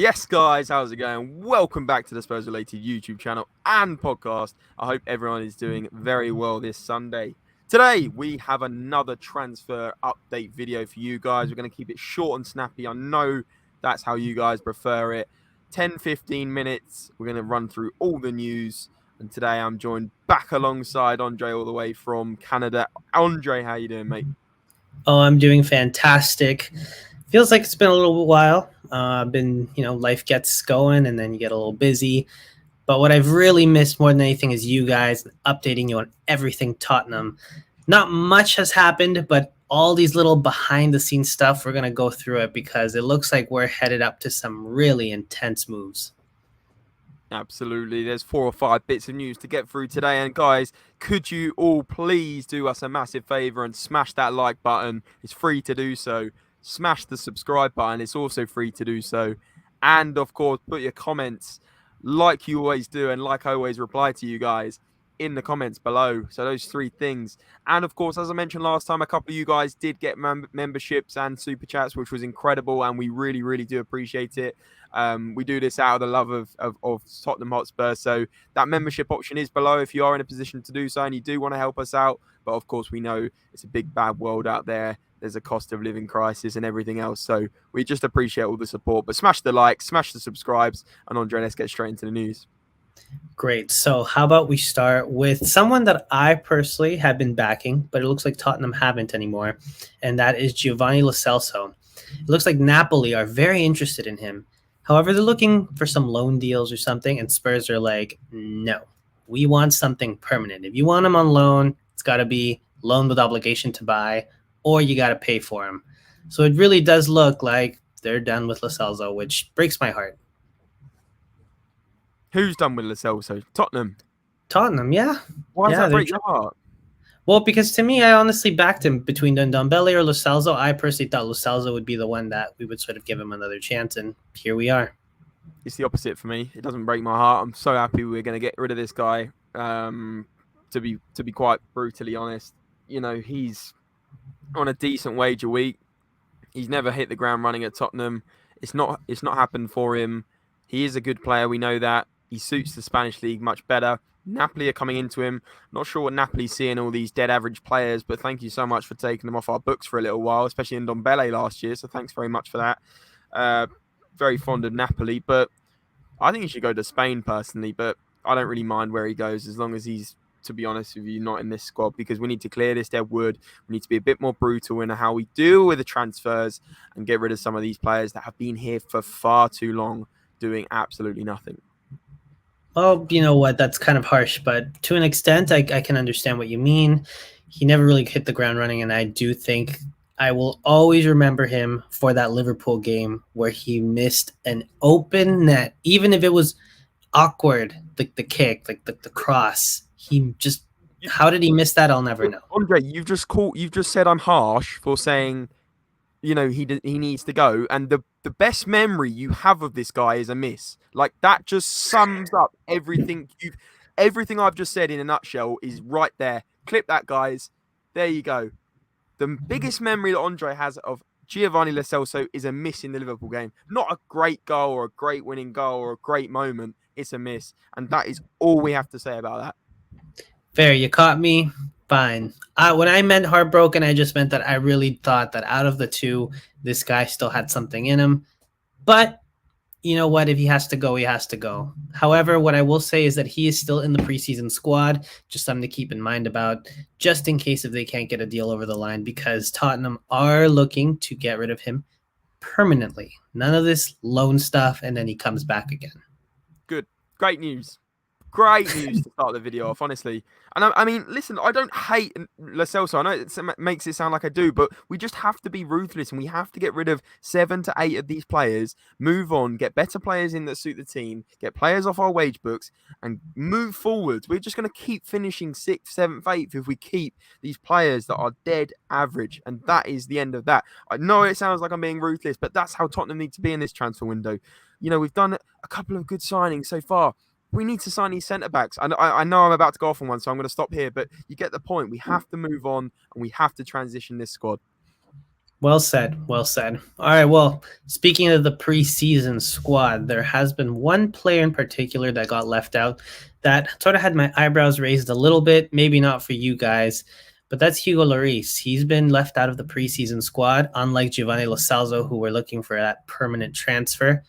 Yes, guys, how's it going? Welcome back to the SpursRelated YouTube channel and podcast. I hope everyone is doing very well this Sunday. Today, we have another transfer update video for you guys. We're going to keep it short and snappy. I know that's how you guys prefer it. 10-15 minutes. We're going to run through all the news. And today, I'm joined back alongside Andre all the way from Canada. Andre, how you doing, mate? Oh, I'm doing fantastic. Feels like it's been a little while. Life gets going and then you get a little busy. But what I've really missed more than anything is you guys updating you on everything Tottenham. Not much has happened, but all these little behind-the-scenes stuff, we're going to go through it because it looks like we're headed up to some really intense moves. Absolutely. There's 4 or 5 bits of news to get through today. And guys, could you all please do us a massive favor and smash that like button? It's free to do so. Smash the subscribe button. It's also free to do so. And of course, put your comments like you always do and like I always reply to you guys in the comments below. So those 3 things. And of course, as I mentioned last time, a couple of you guys did get memberships and super chats, which was incredible. And we really, really do appreciate it. We do this out of the love of Tottenham Hotspur. So that membership option is below if you are in a position to do so and you do want to help us out. But of course, we know it's a big, bad world out there. There's a cost of living crisis and everything else. So we just appreciate all the support. But smash the like, smash the subscribes. And Andre, let's get straight into the news. Great. So how about we start with someone that I personally have been backing, but it looks like Tottenham haven't anymore. And that is Giovanni Lo Celso. It looks like Napoli are very interested in him. However, they're looking for some loan deals or something, and Spurs are like, no, we want something permanent. If you want him on loan, it's got to be loan with obligation to buy, or you got to pay for him. So it really does look like they're done with Lo Celso, which breaks my heart. Who's done with Lo Celso? Tottenham. Tottenham, yeah. Why does that break your heart? Well, because to me, I honestly backed him between Ndombele or Lo Celso. I personally thought Lo Celso would be the one that we would sort of give him another chance, and here we are. It's the opposite for me. It doesn't break my heart. I'm so happy we're going to get rid of this guy. To be quite brutally honest, you know, he's on a decent wage a week. He's never hit the ground running at Tottenham. It's not happened for him. He is a good player. We know that. He suits the Spanish league much better. Napoli are coming into him. Not sure what Napoli's seeing all these dead average players, but thank you so much for taking them off our books for a little while, especially in Ndombele last year. So thanks very much for that. Very fond of Napoli, but I think he should go to Spain personally, but I don't really mind where he goes as long as he's, to be honest with you, not in this squad, because we need to clear this dead wood. We need to be a bit more brutal in how we deal with the transfers and get rid of some of these players that have been here for far too long doing absolutely nothing. Well, you know what? That's kind of harsh, but to an extent, I can understand what you mean. He never really hit the ground running, and I do think I will always remember him for that Liverpool game where he missed an open net, even if it was awkward, the kick, like the cross. He just, how did he miss that? I'll never know. Andre, you've just said I'm harsh for saying, you know, he needs to go, and the best memory you have of this guy is a miss. Like, that just sums up everything I've just said in a nutshell is right there. Clip that, guys. There you go. The biggest memory that Andre has of Giovanni Lo Celso is a miss in the Liverpool game. Not a great goal or a great winning goal or a great moment. It's a miss, and that is all we have to say about that. Fair, you caught me. Fine. When I meant heartbroken, I just meant that I really thought that out of the two, this guy still had something in him. But you know what? If he has to go, he has to go. However, what I will say is that he is still in the preseason squad. Just something to keep in mind about, just in case if they can't get a deal over the line, because Tottenham are looking to get rid of him permanently. None of this loan stuff, and then he comes back again. Good. Great news. Great news to start the video off, honestly. And I mean, listen, I don't hate Lo Celso. I know it makes it sound like I do, but we just have to be ruthless and we have to get rid of 7 to 8 of these players, move on, get better players in that suit the team, get players off our wage books, and move forwards. We're just going to keep finishing 6th, 7th, 8th if we keep these players that are dead average. And that is the end of that. I know it sounds like I'm being ruthless, but that's how Tottenham need to be in this transfer window. You know, we've done a couple of good signings so far. We need to sign these centre-backs. I know I'm about to go off on one, so I'm going to stop here, but you get the point. We have to move on, and we have to transition this squad. Well said. Well said. All right. Well, speaking of the preseason squad, there has been one player in particular that got left out that sort of had my eyebrows raised a little bit. Maybe not for you guys, but that's Hugo Lloris. He's been left out of the preseason squad, unlike Giovanni Lo Celso, who were looking for that permanent transfer.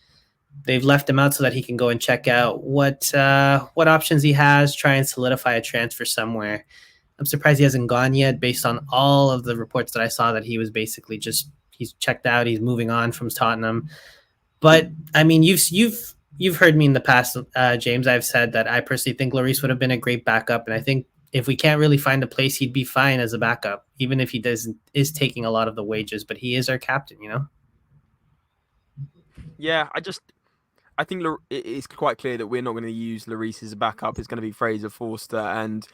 They've left him out so that he can go and check out what options he has, try and solidify a transfer somewhere. I'm surprised he hasn't gone yet, based on all of the reports that I saw that he was basically just he's checked out, he's moving on from Tottenham. But I mean, you've heard me in the past, James. I've said that I personally think Lloris would have been a great backup, and I think if we can't really find a place, he'd be fine as a backup, even if he doesn't is taking a lot of the wages. But he is our captain, you know. Yeah, I think it's quite clear that we're not going to use Lloris as a backup. It's going to be Fraser Forster. And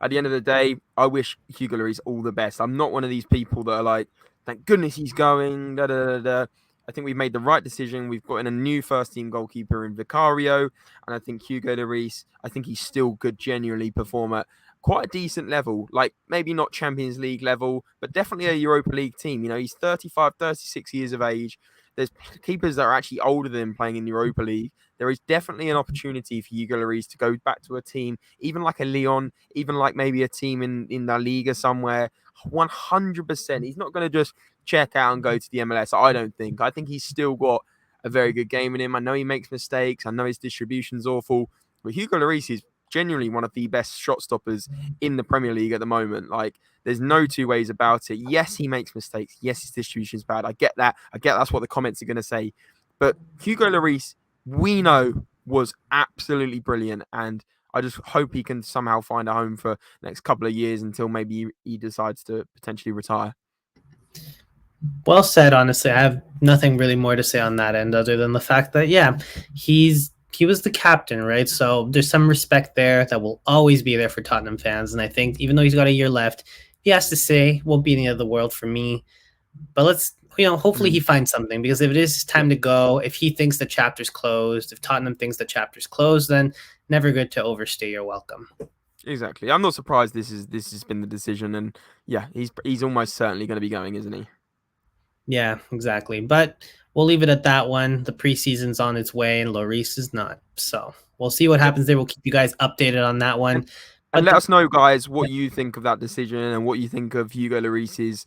at the end of the day, I wish Hugo Lloris all the best. I'm not one of these people that are like, thank goodness he's going. Da, da, da, da. I think we've made the right decision. We've got in a new first team goalkeeper in Vicario. And I think Hugo Lloris, I think he's still could genuinely perform at quite a decent level. Like maybe not Champions League level, but definitely a Europa League team. You know, he's 35, 36 years of age. There's keepers that are actually older than him playing in Europa League. There is definitely an opportunity for Hugo Lloris to go back to a team, even like a Lyon, even like maybe a team in La Liga somewhere. 100%. He's not going to just check out and go to the MLS. I don't think. I think he's still got a very good game in him. I know he makes mistakes. I know his distribution's awful. But Hugo Lloris is genuinely one of the best shot stoppers in the Premier League at the moment. Like, there's no two ways about it. Yes, he makes mistakes. Yes, his distribution's bad. I get that. I get that's what the comments are going to say. But Hugo Lloris, we know, was absolutely brilliant. And I just hope he can somehow find a home for the next couple of years until maybe he decides to potentially retire. Well said. Honestly, I have nothing really more to say on that end, other than the fact that he was the captain, right? So there's some respect there that will always be there for Tottenham fans. And I think even though he's got a year left, he has to say won't be the end of the world for me. But let's hopefully he finds something, because if it is time to go, if he thinks the chapter's closed, if Tottenham thinks the chapter's closed, then never good to overstay your welcome. Exactly. I'm not surprised this has been the decision, and yeah, he's almost certainly going to be going, isn't he? Yeah, exactly. But we'll leave it at that one. The preseason's on its way, and Lloris is not. So we'll see what Yep. happens there. We'll keep you guys updated on that And, one. and But let us know, guys, what you think of that decision and what you think of Hugo Lloris's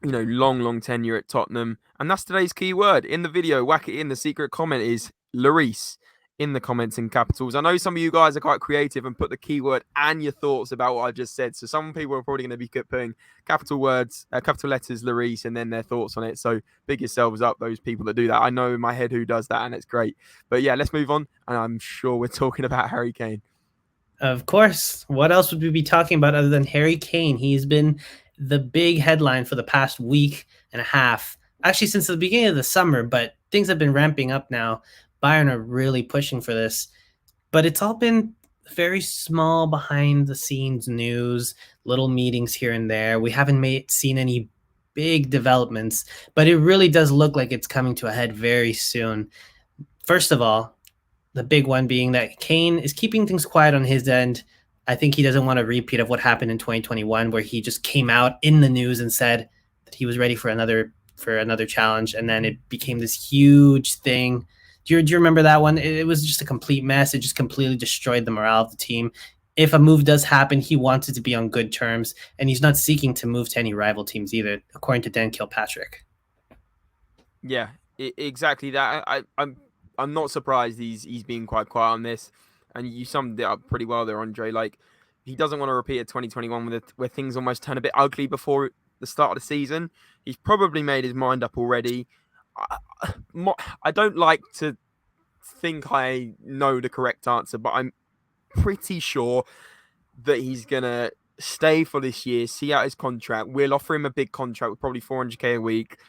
long tenure at Tottenham. And that's today's key word in the video. Whack it in. The secret comment is Lloris in the comments in capitals. I know some of you guys are quite creative and put the keyword and your thoughts about what I just said. So some people are probably going to be putting capital words, capital letters, Lloris, and then their thoughts on it. So big yourselves up, those people that do that. I know in my head who does that, and it's great. But yeah, let's move on. And I'm sure we're talking about Harry Kane. of course, what else would we be talking about other than Harry Kane? He's been the big headline for the past week and a half, actually since the beginning of the summer, but things have been ramping up now. Bayern are really pushing for this, but it's all been very small behind the scenes news, little meetings here and there. We haven't seen any big developments, but it really does look like it's coming to a head very soon. First of all, the big one being that Kane is keeping things quiet on his end. I think he doesn't want a repeat of what happened in 2021, where he just came out in the news and said that he was ready for another challenge, and then it became this huge thing. Do you remember that one? It was just a complete mess. It just completely destroyed the morale of the team. If a move does happen, he wants it to be on good terms, and he's not seeking to move to any rival teams either, according to Dan Kilpatrick. Yeah, exactly that. I'm not surprised he's being quite quiet on this, and you summed it up pretty well there, Andre. Like, he doesn't want to repeat a 2021 where things almost turn a bit ugly before the start of the season. He's probably made his mind up already. I don't like to think I know the correct answer, but I'm pretty sure that he's gonna stay for this year, see out his contract. We'll offer him a big contract with probably 400k a week,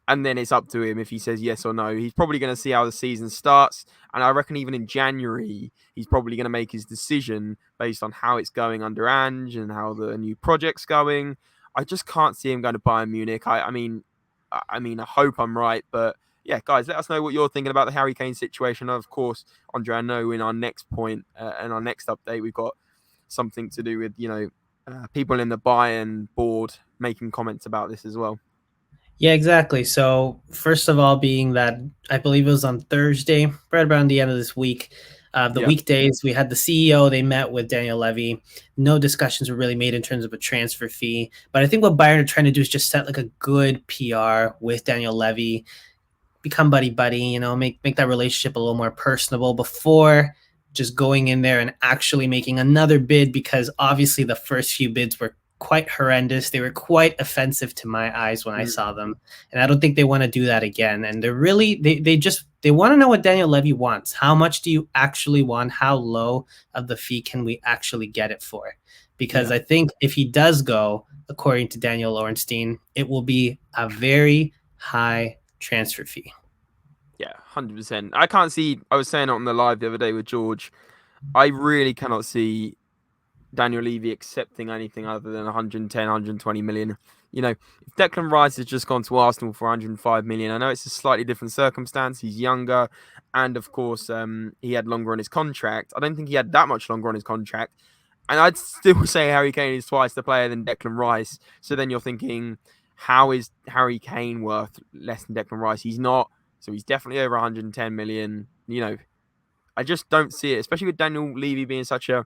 and then it's up to him if he says yes or no. He's probably going to see how the season starts, and I reckon even in January, he's probably going to make his decision based on how it's going under Ange and how the new project's going. I just can't see him going to Bayern Munich. I mean, I hope I'm right, but yeah, guys, let us know what you're thinking about the Harry Kane situation. Of course, Andre, I know in our next point and our next update, we've got something to do with people in the Bayern board making comments about this as well. Yeah, exactly. So, first of all, being that I believe it was on Thursday, right around the end of this week, the Yeah, weekdays, we had the CEO. They met with Daniel Levy. No discussions were really made in terms of a transfer fee. But I think what Bayern are trying to do is just set like a good PR with Daniel Levy, become buddy buddy, make that relationship a little more personable before just going in there and actually making another bid, because obviously the first few bids were quite horrendous. They were quite offensive to my eyes when I mm, saw them. And I don't think they want to do that again. And they're really they want to know what Daniel Levy wants. How much do you actually want? How low of the fee can we actually get it for? Because yeah, I think if he does go, according to Daniel Lorenstein, it will be a very high transfer fee. yeah, 100%. I can't see. I was saying it on the live the other day with George. I really cannot see Daniel Levy accepting anything other than 110, 120 million. You know, if Declan Rice has just gone to Arsenal for 105 million, I know it's a slightly different circumstance. He's younger, and of course, he had longer on his contract. I don't think he had that much longer on his contract. And I'd still say Harry Kane is twice the player than Declan Rice. So then you're thinking, how is Harry Kane worth less than Declan Rice? He's not. So he's definitely over 110 million. You know, I just don't see it, especially with Daniel Levy being such a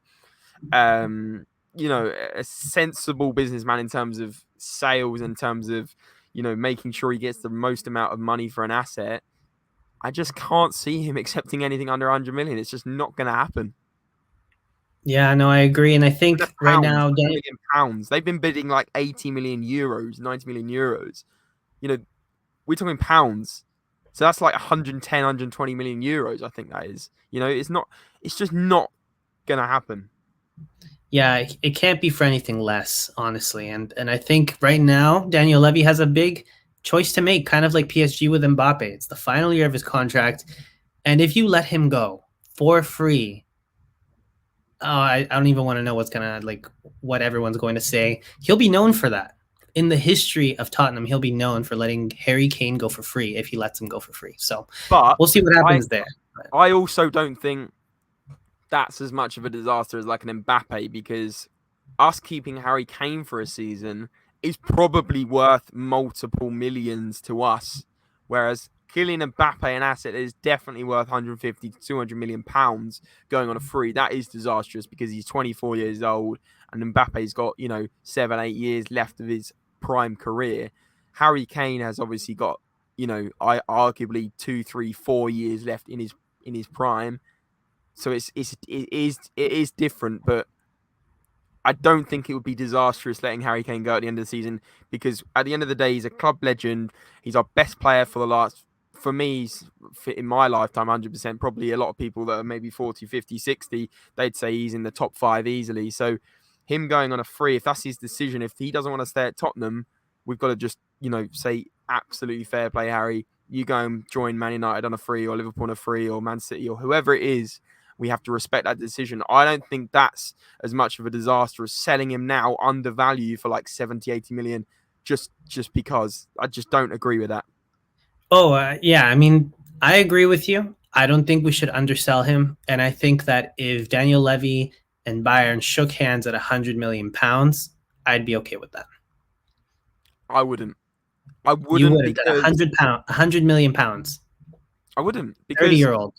a sensible businessman in terms of sales, in terms of, making sure he gets the most amount of money for an asset. I just can't see him accepting anything under 100 million. It's just not going to happen. Yeah, no, I agree. And I And they're think right pounds, now, 100 million pounds. They've been bidding like 80 million euros, 90 million euros. You know, we're talking pounds. So that's like 110, 120 million euros, I think that is. It's just not going to happen. yeah, it can't be for anything less, honestly. And I think right now, Daniel Levy has a big choice to make, kind of like PSG with Mbappe. It's the final year of his contract. And if you let him go for free, I don't even want to know what everyone's going to say. He'll be known for that. In the history of Tottenham, he'll be known for letting Harry Kane go for free if he lets him go for free. So But we'll see what I, happens there. I also don't think that's as much of a disaster as like an Mbappe, because us keeping Harry Kane for a season is probably worth multiple millions to us, whereas Kylian Mbappe, an asset that is definitely worth 150 to 200 million pounds going on a free, that is disastrous because he's 24 years old and Mbappe's got 7-8 years left of his prime career. Harry Kane has obviously got I arguably 2, 3, 4 years left in his prime, so it is different, but I don't think it would be disastrous letting Harry Kane go at the end of the season, because at the end of the day, he's a club legend. He's our best player for the last, for me, in my lifetime, 100%. Probably a lot of people that are maybe 40, 50, 60, they'd say he's in the top 5 easily. So him going on a free, if that's his decision, if he doesn't want to stay at Tottenham, we've got to just, say absolutely fair play, Harry. You go and join Man United on a free, or Liverpool on a free, or Man City, or whoever it is. We have to respect that decision. I don't think that's as much of a disaster as selling him now undervalued for like 70, 80 million, just because. I just don't agree with that. Oh, yeah. I mean, I agree with you. I don't think we should undersell him. And I think that if Daniel Levy and Bayern shook hands at 100 million pounds, I'd be okay with that. I wouldn't. I You wouldn't wouldn't at because 100 million pounds, I wouldn't 30 because year old.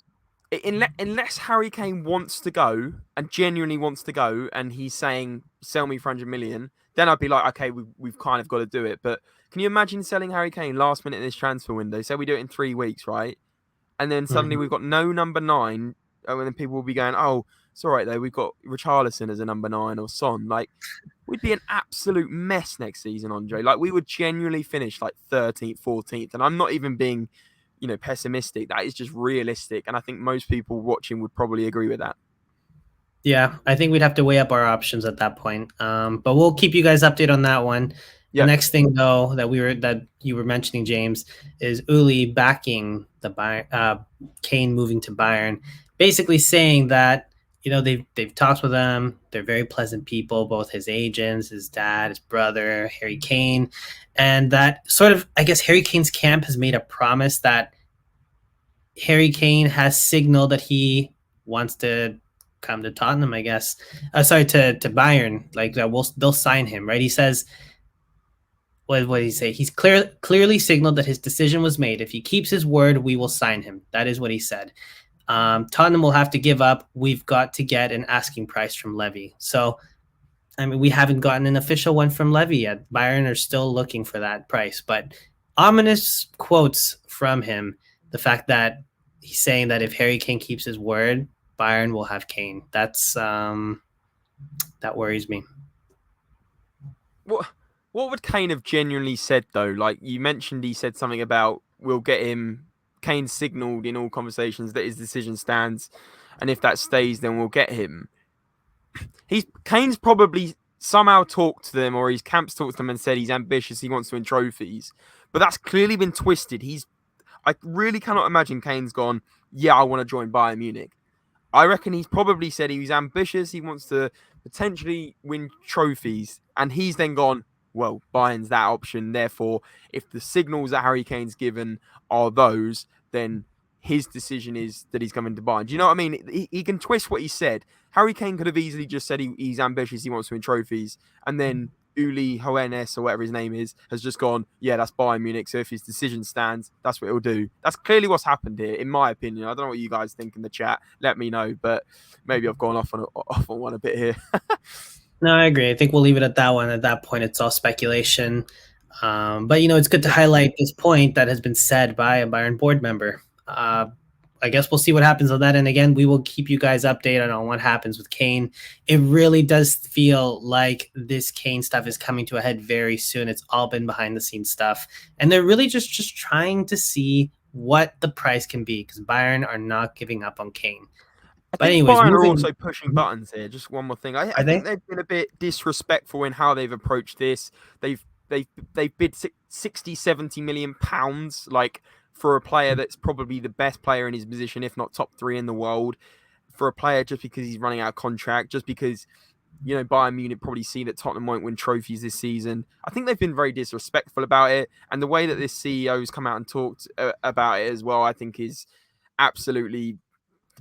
unless Harry Kane wants to go and genuinely wants to go, and he's saying sell me for 100 million, then I'd be like, okay, we've kind of got to do it. But can you imagine selling Harry Kane last minute in this transfer window? Say we do it in 3 weeks, right? And then suddenly Mhm. we've got no number 9, and then people will be going, oh, it's all right though, we've got Richarlison as a number 9 or Son. Like, we'd be an absolute mess next season, Andre. Like, we would genuinely finish like 13th, 14th. And I'm not even being, pessimistic. That is just realistic. And I think most people watching would probably agree with that. Yeah, I think we'd have to weigh up our options at that point. But we'll keep you guys updated on that one. The Yeah. next thing, though, that you were mentioning, James, is Uli backing Kane moving to Bayern, basically saying that they've talked with them. They're very pleasant people, both his agents, his dad, his brother, Harry Kane, and that sort of, I guess, Harry Kane's camp has made a promise that Harry Kane has signaled that he wants to come to Tottenham, I guess. Sorry, to Bayern. Like that, they'll sign him, right? He says, what did he say? He's clearly signaled that his decision was made. If he keeps his word, we will sign him. That is what he said. Tottenham will have to give up. We've got to get an asking price from Levy. So, I mean, we haven't gotten an official one from Levy yet. Bayern are still looking for that price, but ominous quotes from him. The fact that he's saying that if Harry Kane keeps his word, Bayern will have Kane. That's that worries me. What would Kane have genuinely said though? Like you mentioned, he said something about we'll get him. Kane signalled in all conversations that his decision stands, and if that stays, then we'll get him. Kane's probably somehow talked to them, or his camps talked to them and said he's ambitious, he wants to win trophies, but that's clearly been twisted. I really cannot imagine Kane's gone, yeah, I want to join Bayern Munich. I reckon he's probably said he's ambitious, he wants to potentially win trophies, and he's then gone, well, Bayern's that option. Therefore, if the signals that Harry Kane's given are those, then his decision is that he's coming to Bayern. Do you know what I mean? He can twist what he said. Harry Kane could have easily just said he's ambitious, he wants to win trophies, and then Uli Hoeness, or whatever his name is, has just gone, yeah, that's Bayern Munich, so if his decision stands, that's what he'll do. That's clearly what's happened here, in my opinion. I don't know what you guys think in the chat. Let me know, but maybe I've gone off on one a bit here. No, I agree. I think we'll leave it at that one. At that point, it's all speculation. But, it's good to highlight this point that has been said by a Bayern board member. I guess we'll see what happens on that. And again, we will keep you guys updated on what happens with Kane. It really does feel like this Kane stuff is coming to a head very soon. It's all been behind the scenes stuff. And they're really just trying to see what the price can be, because Bayern are not giving up on Kane. But anyways, Bayern are also pushing buttons here. Just one more thing. I think they've been a bit disrespectful in how they've approached this. They've bid 60, 70 million pounds, like, for a player that's probably the best player in his position, if not top 3 in the world, for a player just because he's running out of contract, just because, Bayern Munich probably see that Tottenham won't win trophies this season. I think they've been very disrespectful about it. And the way that this CEO has come out and talked about it as well, I think is absolutely,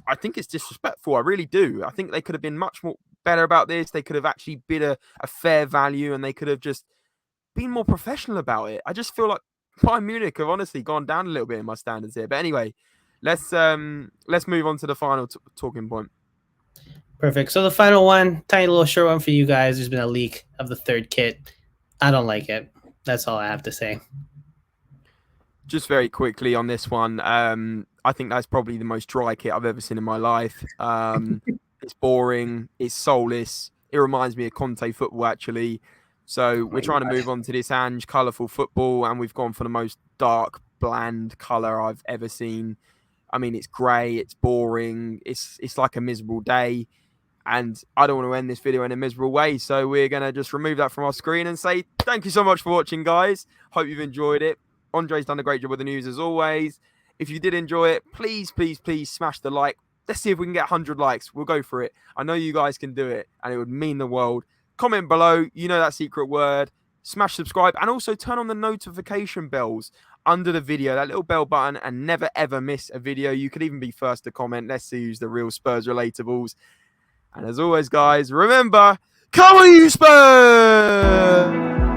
I think it's disrespectful. I really do. I think they could have been much more better about this. They could have actually bid a fair value, and they could have just been more professional about it. I just feel like Bayern Munich have honestly gone down a little bit in my standards here. But anyway, let's move on to the final talking point. Perfect. So the final one, tiny little short one for you guys. There's been a leak of the third kit. I don't like it. That's all I have to say. Just very quickly on this one, I think that's probably the most dry kit I've ever seen in my life. It's boring. It's soulless. It reminds me of Conte football, actually. So we're trying to move on to this Ange colourful football, and we've gone for the most dark, bland colour I've ever seen. I mean, it's grey, it's boring, it's like a miserable day, and I don't want to end this video in a miserable way, so we're going to just remove that from our screen and say thank you so much for watching, guys. Hope you've enjoyed it. Andre's done a great job with the news, as always. If you did enjoy it, please, please, please smash the like. Let's see if we can get 100 likes. We'll go for it. I know you guys can do it, and it would mean the world. Comment below, that secret word, smash subscribe, and also turn on the notification bells under the video, that little bell button, and never ever miss a video. You could even be first to comment. Let's see who's the real Spurs relatables. And as always, guys, remember, come on you Spurs!